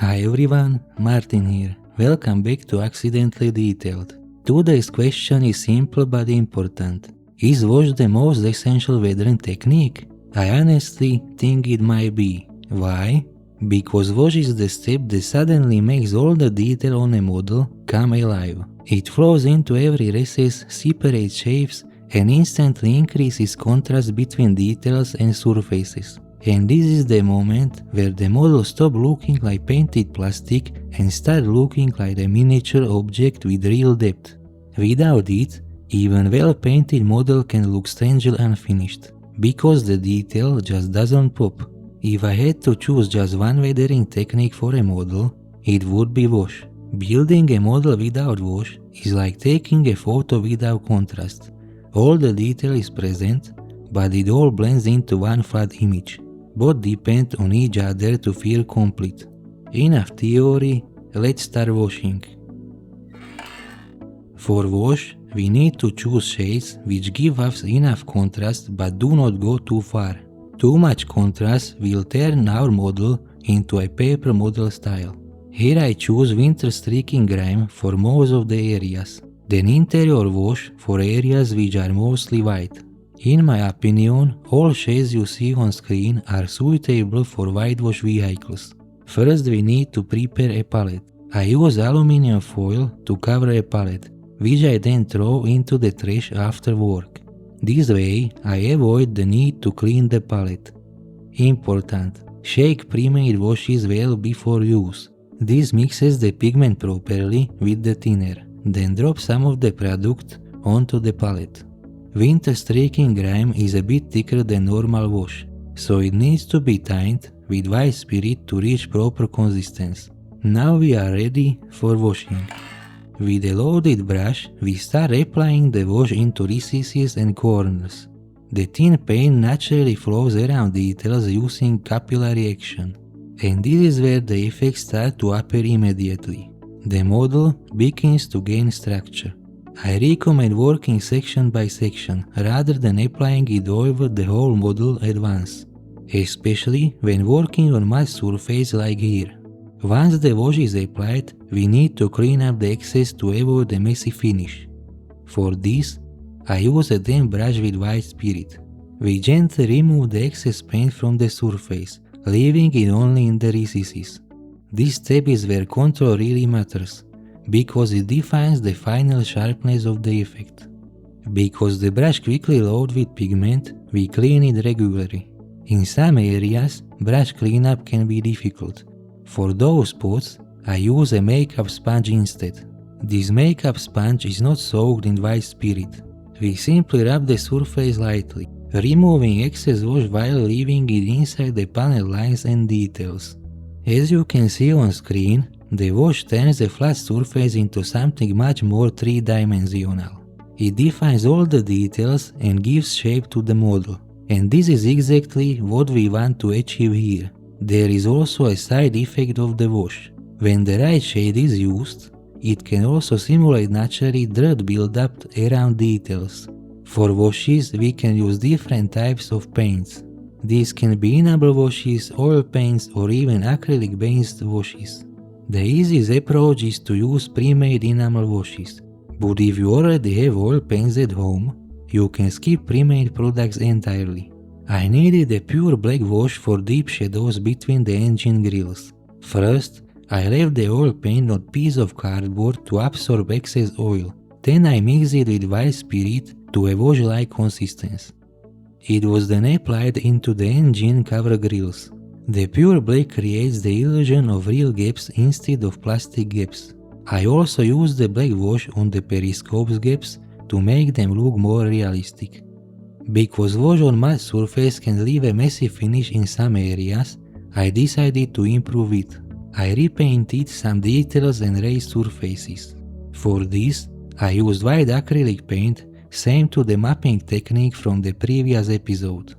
Hi everyone, Martin here. Welcome back to Accidentally Detailed. Today's question is simple but important. Is wash the most essential weathering technique? I honestly think it might be. Why? Because wash is the step that suddenly makes all the detail on a model come alive. It flows into every recess, separates shapes, and instantly increases contrast between details and surfaces. And this is the moment where the model stops looking like painted plastic and starts looking like a miniature object with real depth. Without it, even well-painted model can look strangely unfinished, because the detail just doesn't pop. If I had to choose just one weathering technique for a model, it would be wash. Building a model without wash is like taking a photo without contrast. All the detail is present, but it all blends into one flat image. Both depend on each other to feel complete. Enough theory, let's start washing. For wash, we need to choose shades which give us enough contrast but do not go too far. Too much contrast will turn our model into a paper model style. Here I choose Winter Streaking Grime for most of the areas, then Interior Wash for areas which are mostly white. In my opinion, all shades you see on screen are suitable for whitewash vehicles. First we need to prepare a palette. I use aluminum foil to cover a palette, which I then throw into the trash after work. This way I avoid the need to clean the palette. Important: shake pre-made washes well before use. This mixes the pigment properly with the thinner, then drop some of the product onto the palette. Winter Streaking Grime is a bit thicker than normal wash, so it needs to be timed with white spirit to reach proper consistency. Now we are ready for washing. With a loaded brush, we start applying the wash into recesses and corners. The thin paint naturally flows around details using capillary action, and this is where the effects start to appear immediately. The model begins to gain structure. I recommend working section by section rather than applying it over the whole model at once, especially when working on matte surface like here. Once the wash is applied, we need to clean up the excess to avoid a messy finish. For this, I use a damp brush with white spirit. We gently remove the excess paint from the surface, leaving it only in the recesses. This step is where control really matters, because it defines the final sharpness of the effect. Because the brush quickly loads with pigment, we clean it regularly. In some areas, brush cleanup can be difficult. For those spots, I use a makeup sponge instead. This makeup sponge is not soaked in white spirit. We simply rub the surface lightly, removing excess wash while leaving it inside the panel lines and details. As you can see on screen, the wash turns the flat surface into something much more three-dimensional. It defines all the details and gives shape to the model. And this is exactly what we want to achieve here. There is also a side effect of the wash. When the right shade is used, it can also simulate naturally dirt buildup around details. For washes, we can use different types of paints. These can be enamel washes, oil paints, or even acrylic-based washes. The easiest approach is to use pre-made enamel washes, but if you already have oil paints at home, you can skip pre-made products entirely. I needed a pure black wash for deep shadows between the engine grills. First, I left the oil paint on a piece of cardboard to absorb excess oil. Then I mixed it with white spirit to a wash-like consistency. It was then applied into the engine cover grills. The pure black creates the illusion of real gaps instead of plastic gaps. I also used the black wash on the periscopes gaps to make them look more realistic. Because wash on matte surface can leave a messy finish in some areas, I decided to improve it. I repainted some details and raised surfaces. For this, I used white acrylic paint, same to the mapping technique from the previous episode.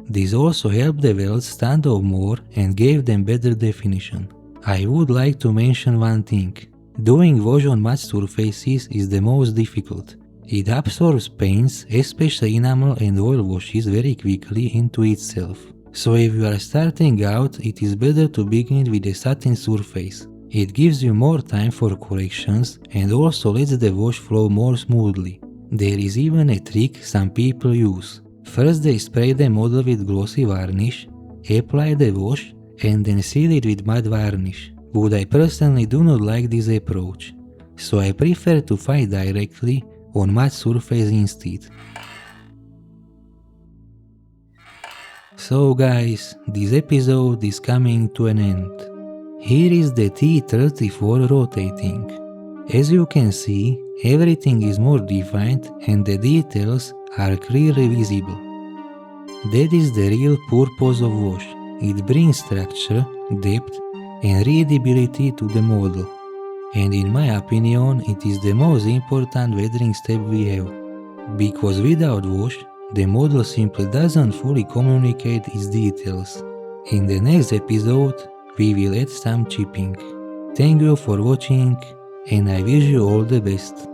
This also helped the welds stand out more and gave them better definition. I would like to mention one thing. Doing wash on matte surfaces is the most difficult. It absorbs paints, especially enamel and oil washes, very quickly into itself. So if you are starting out, it is better to begin with a satin surface. It gives you more time for corrections and also lets the wash flow more smoothly. There is even a trick some people use. First they spray the model with glossy varnish, apply the wash, and then seal it with matte varnish. But I personally do not like this approach, so I prefer to fight directly on matte surface instead. So guys, this episode is coming to an end. Here is the T-34 rotating. As you can see, everything is more defined and the details are clearly visible. That is the real purpose of wash. It brings structure, depth and readability to the model. And in my opinion, it is the most important weathering step we have. Because without wash, the model simply doesn't fully communicate its details. In the next episode, we will add some chipping. Thank you for watching and I wish you all the best.